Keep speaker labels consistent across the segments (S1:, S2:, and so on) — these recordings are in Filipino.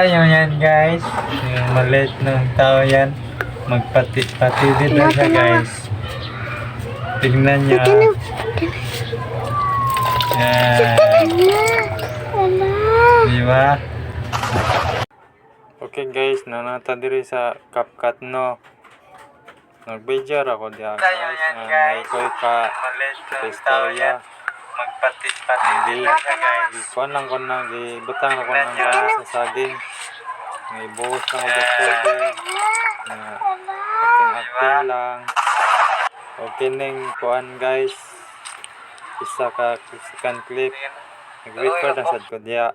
S1: Ayun yan guys, yung maliit ng tao yan, magpati-patid na siya guys. Tignan niya. Yan. Diba? Okay guys, nanata diri sa CapCut no. Nag-video ako diya guys, may koy ka istorya. Magpati-patid na siya guys. Kuan lang ko na, gibutang ako ng gana sa saging. May buhos lang ako tubig na acting lang. Okay ning kuan guys, isa ka second clip nag-record na sad ko diya.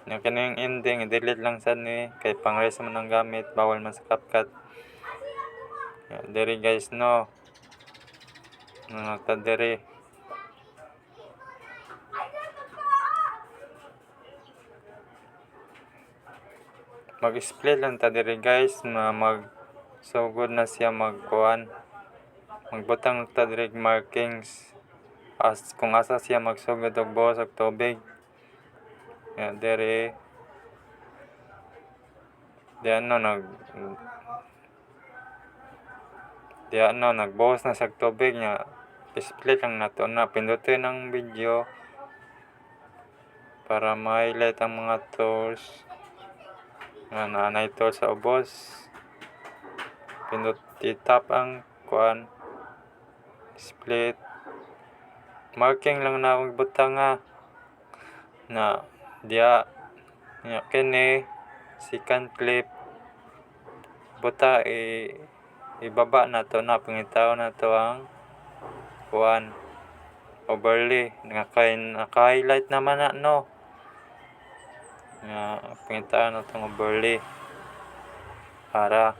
S1: Yung kaning ending i-delete lang sad ni kay pang-rest man ang gamit, bawal man sa CapCut. Diri guys no, nagta diri. Mag-split lang ta diri guys, sugod na siya magkuan. Magbutang ta diri markings kung asa siya magsugod og buhos og tubig. Diri nagbuhos na sa tubig niya. Split lang nato na, pindutin ang video para ma-highlight ang mga tools. Nanay tool sa ubos. Pindot tap ang kuan, split. Marking lang na akong butang na diya kini second clip buta ibaba na to na pangitaw na to ang kuan overlay naka-highlight naman na no. Pangitaw na tong overlay para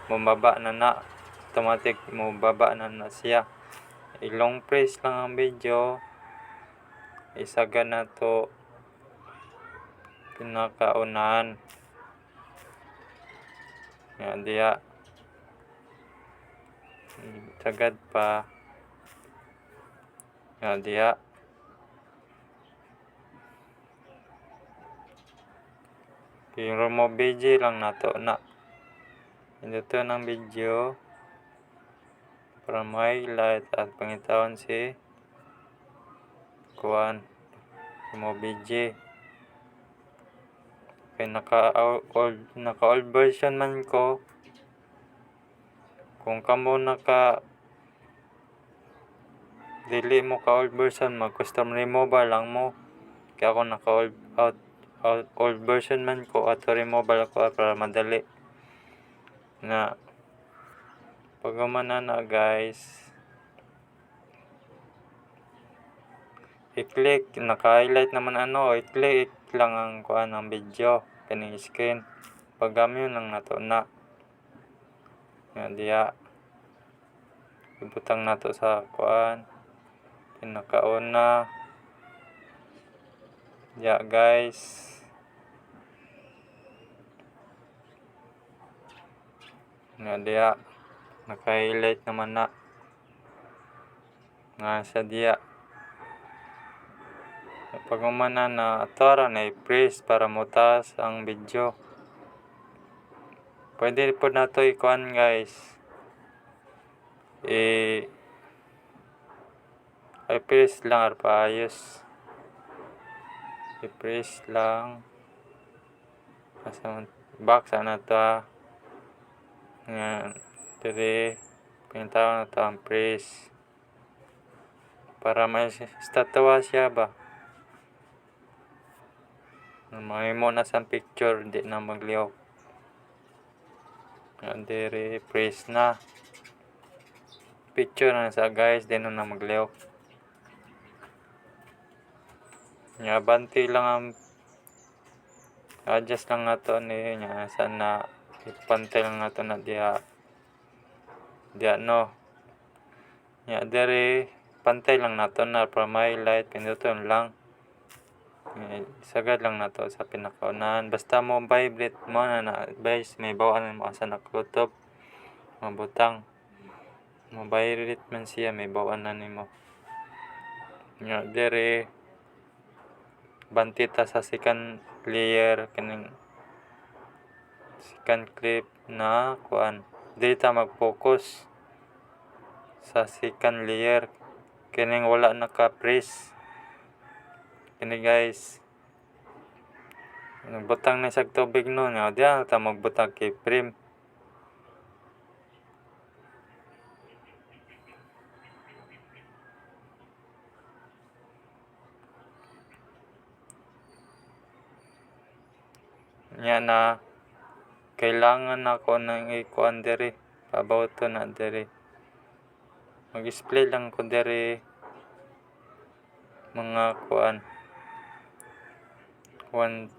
S1: bumaba na automatic bumaba na siya. Ilong press lang ang video, isaga na to pinakaunahan. Diya sagad pa diya yung remove video lang nato na ito ng video para ma-highlight at pangitawan si kuan remove video. Kaya naka old version man ko. Kung kamo dili mo ka old version, mag custom removal lang mo. Kaya ako naka old version man ko, auto removal ako para madali na pagumana na guys. I-click, naka-highlight naman i-click lang ang kuan ng video kaning screen. Paggamyo lang nato na diya ibutang nato sa kuan pinakauna diya guys. Diya naka-highlight naman na nga sa diya. Pag umana na atara na i-press para mutas ang video. Pwede po na to i-kuan guys, i-press lang paayos. I-press lang box na to diri pintaw na to ang press para may statwa siya ba. May mo na sa picture, di na magliyaw. Diri press na picture na sa guys, di na magliyaw. Banti lang ang adjust lang nato ni sana ipantay lang nato na diya no. Diri pantay lang nato na para may light, pinduton lang. Sagad lang nato sa pinakaunahan. Basta mo vibrate mo na guys, may bawaan mo asa nakutob mabutang mo vibrate man siya, may bawaan na nimo dere banti ta sa second layer kining second clip na kuan. Dili ta mag-focus sa second layer kining wala naka-press. Kini guys. Nagbutang na sag tubig no, nga diya ta magbutang kay frame. Nya na kailangan ako nang ikuan diri, pabaw-to na diri. Mag-display lang ko diri mga kuan 1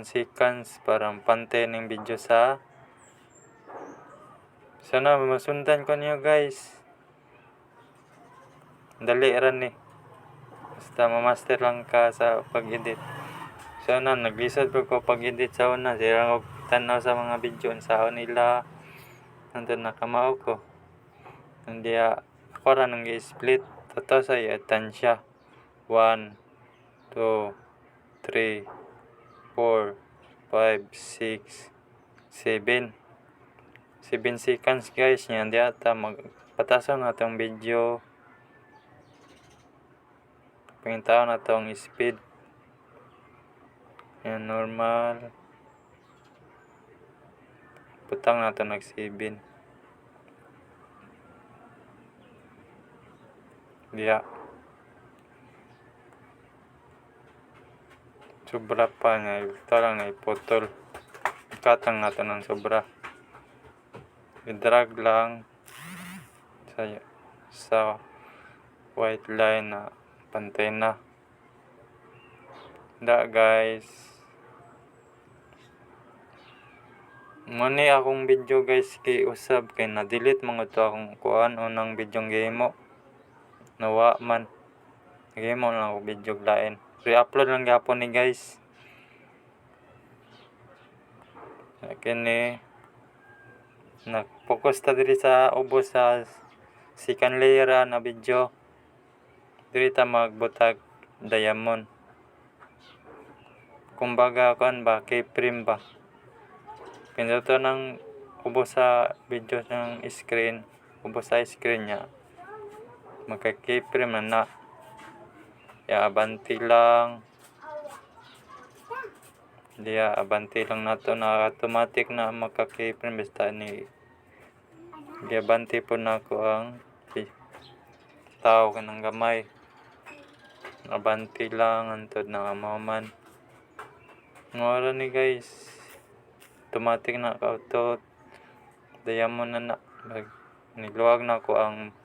S1: seconds para pantay ning video sa sana masundan ko niyo guys. Dali ra ni. Basta ma-master lang ka sa pag-edit. Sana naglisod ko pag-edit sa una. Sira ko tanaw sa mga video sa nila. Nandun nakamao ko. Hindi ako ra nang i-split. Totoo sa tansya. 1, 2, 3, 4, 5, 6, 7. 7 seconds guys. Yan di ata magpatasan na itong video. Pangitaw na itong speed. Yan normal. Putang na ito nag-7. Diya. Sobra pa nga. Ito lang na iputol. Ikatang na ito ng sobra. I-drag lang sa white line na pantay na. Da guys. Muni akong video guys kay usab kay na-delete mga to akong kuan unang video game mo. Nawa man. Game mo lang ako video lain. Re-upload lang gapon ni guys. Kini na-focus ta diri sa ubos sa second layer na video. Diri ta magbutag diamond. Kumbaga kuan ba keyframe ba. Pinduto ng ubos sa video ng screen, ubos sa screen niya. Magka-keyframe na. Ya abanti lang. Diya abanti lang nato na automatic na magka-keyframe basta ni. Diya abanti po na ako ang tao kanang gamay. Abanti lang antod na amaman. Ngora ni guys. Automatic na auto diamond na niluwag na ko ang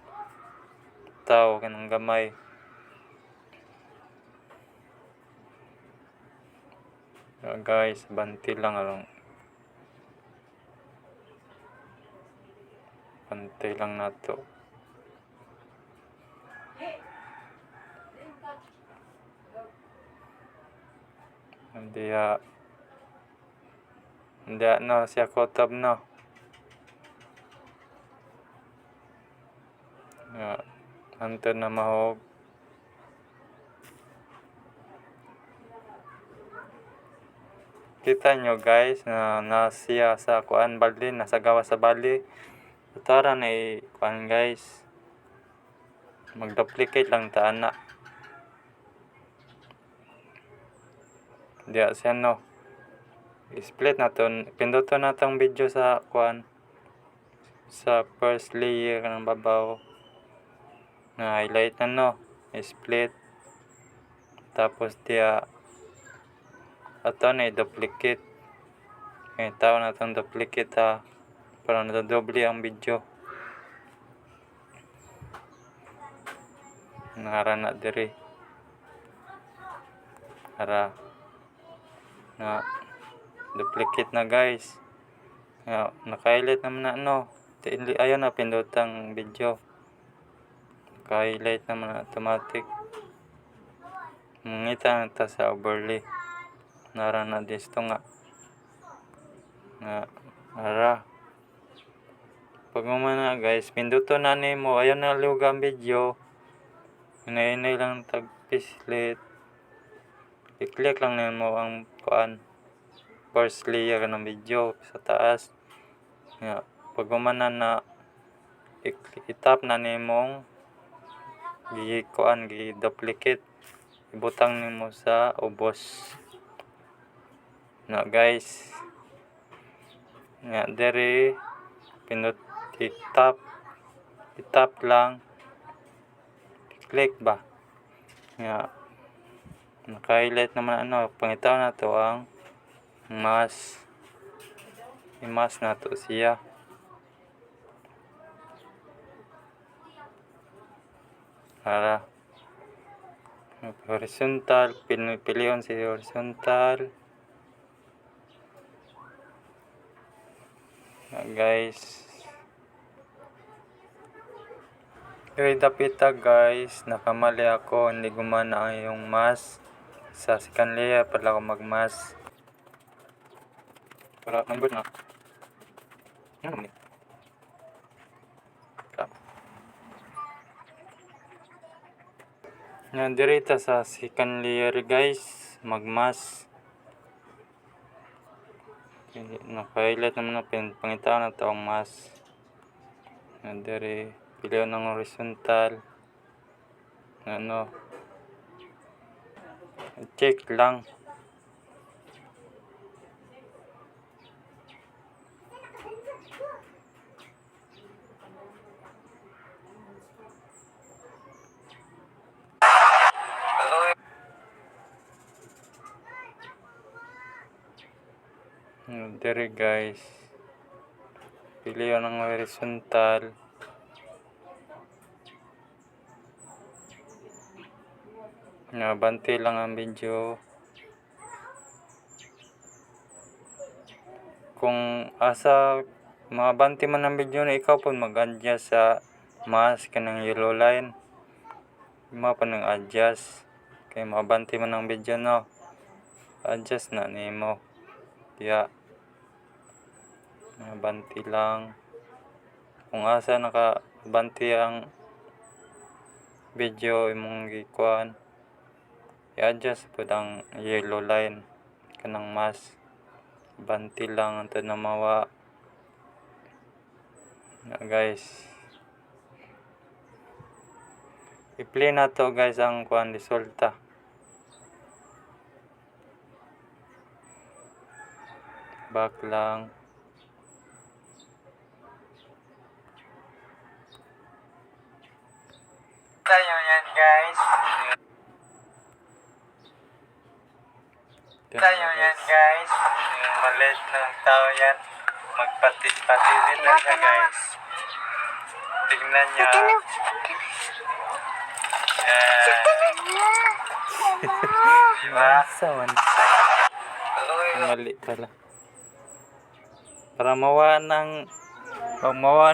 S1: tao kanang gamay. Guys, banti lang along. Bantay lang nato. Hindi no siya kotab no. Antod na mahog. Kita nyo guys na siya sa kuan bali, nasa gawa sa bali. Tara na kuan guys. Mag-duplicate lang ta ana. Diya siya no. I-split na to. Pinduto na tong video sa kuan. Sa first layer ng babaw. Na highlight na no. I-split. Tapos diya ato na i-duplicate. Tao na itong duplicate ha. Para nadadoble ang video. Nara na diri. Nara. Na duplicate na guys. Naka-highlight naman na no. Ayaw na pindutang video. Naka-highlight naman na automatic. Mungita na ta sa overlay. Nara na disto nga. Nara. Pag na guys, pinduto na ni mo. Ayaw na liwag ang video. Inay lang tag-pislit. i-click lang nimo ang kuan first layer ng video sa taas. Nga pag humanan na i-tap na nimong gi-duplicate, ibutang nimo sa ubos. Na guys, nga dere pindot i-tap lang, i-click ba nga naka-highlight naman pangitaw na to ang mask. I-mask na to siya. Para horizontal, pilion si horizontal. Guys, dapita guys, nakamali ako, hindi gumana yung mask. Sa second layer pala ako mag-mask. Para number na. Ano naman yan, direta sa second layer guys, mag-mask. Naka-highlight naman na pangitaw na to ang mask. Yan, dire pilihan ng horizontal. Check lang. Dire guys, pilihan ng horizontal. Banti lang ang video. Kung asa mabanti man ang video na ikaw po mag-adjust sa mask kanang yellow line, pa nang adjust kay mabanti man ang video no, adjust na nimo kaya mabanti lang. Kung asa nakabanti ang video imong gikuan, i-adjust po ang yellow line kanang mask. Banti lang ang tanamawa na guys. I-play na to guys ang kuan resulta. Back lang. Tayo yan guys. Tayo yan guys. Yung maliit ng tao yan. Magpati-pati din na siya guys. Tignan niya. Sawan. Mali pala. Para mawa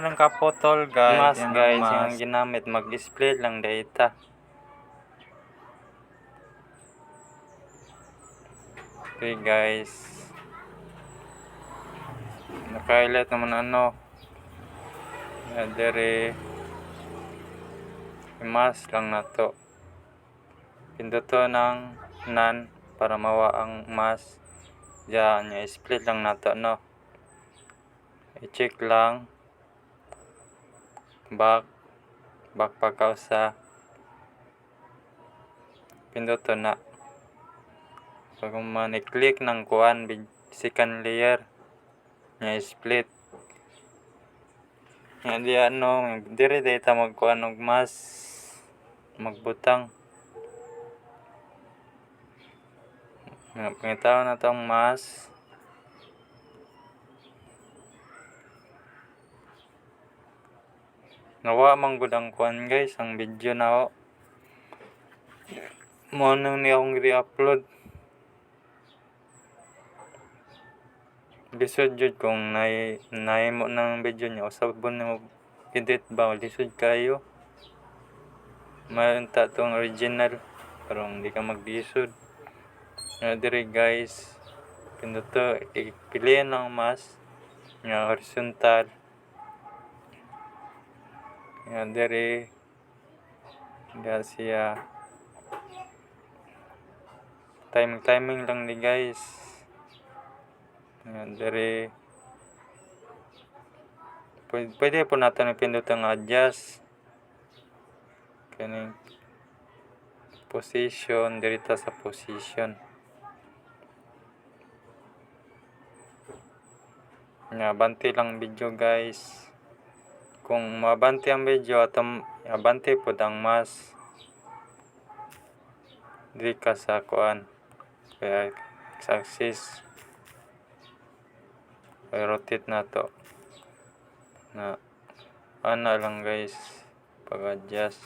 S1: ng kapotol guys. Mas guys, yung ginamit mag-display lang data. Okay guys. Naka-highlight naman Dere i-mask lang na to. Pinduto ng none para mawa ang mask. Diyan, i-split lang na to i-check lang. Back pagkausa. Pinduto na. Pag man i-click ng kuan second layer nya split. Hindi dire data magkuan og mask magbutang. Pangitaw na tong mask. Nawa man gud ang kuan guys, ang video na mo nang ni akong re-upload. Lisod jud kung nahimo ng video niya usabon mo edit ba lisod kayo. Maunta tong original pero hindi ka maglisod. Dire guys, pinduto pilihan lang mask nga horizontal. Dire siya timing lang ni guys. Dari pwede po natin ipindot ang adjust kaning position dirita sa position. Nga banti lang video guys. Kung mabanti ang video atom abanti po ang mas di ka sa kuan kaya axis kaya rotate na to na ana lang guys pag adjust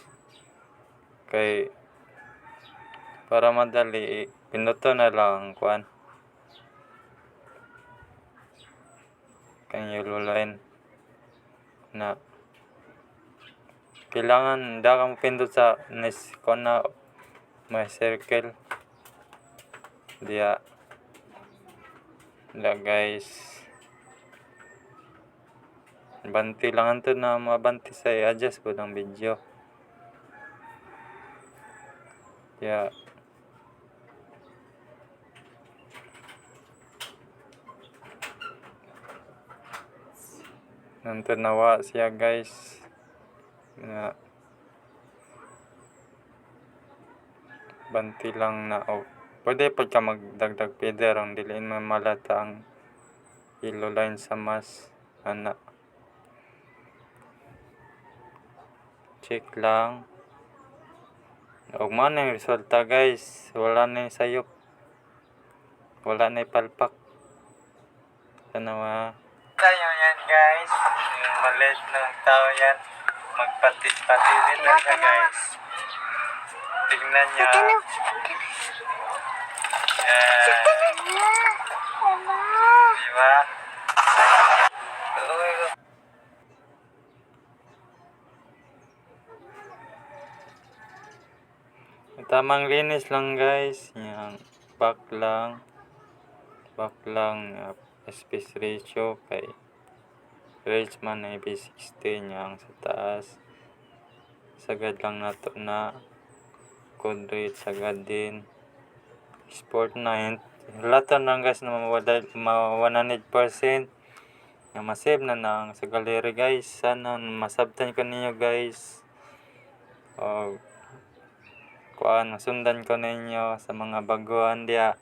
S1: kay para madali pinuto na lang kuan kang yellow line na kailangan da kang pindot sa nes kuan na may circle dia la guys banti lang to na mabanti sa adjust po ng video ya nanto nawa siya guys na banti lang na pwede pa ka magdagdag feather ang diliin mo malata ang yellow line sa mas ana check lang ug man ang resulta guys wala na yung sayop wala na yung palpak tanawa tayo yan guys yung maliit ng tao yan magpati-pati din na siya guys tingnan niya diba tamang linis lang guys yang back lang space ratio kay range man na IP60 yang sa taas sagad lang nato na code rate sagad din sport 9 lahat na guys na 100% nga masave na nang sa gallery guys sana masabtan ko ninyo guys kuan masundan ko ninyo sa mga baguhan dia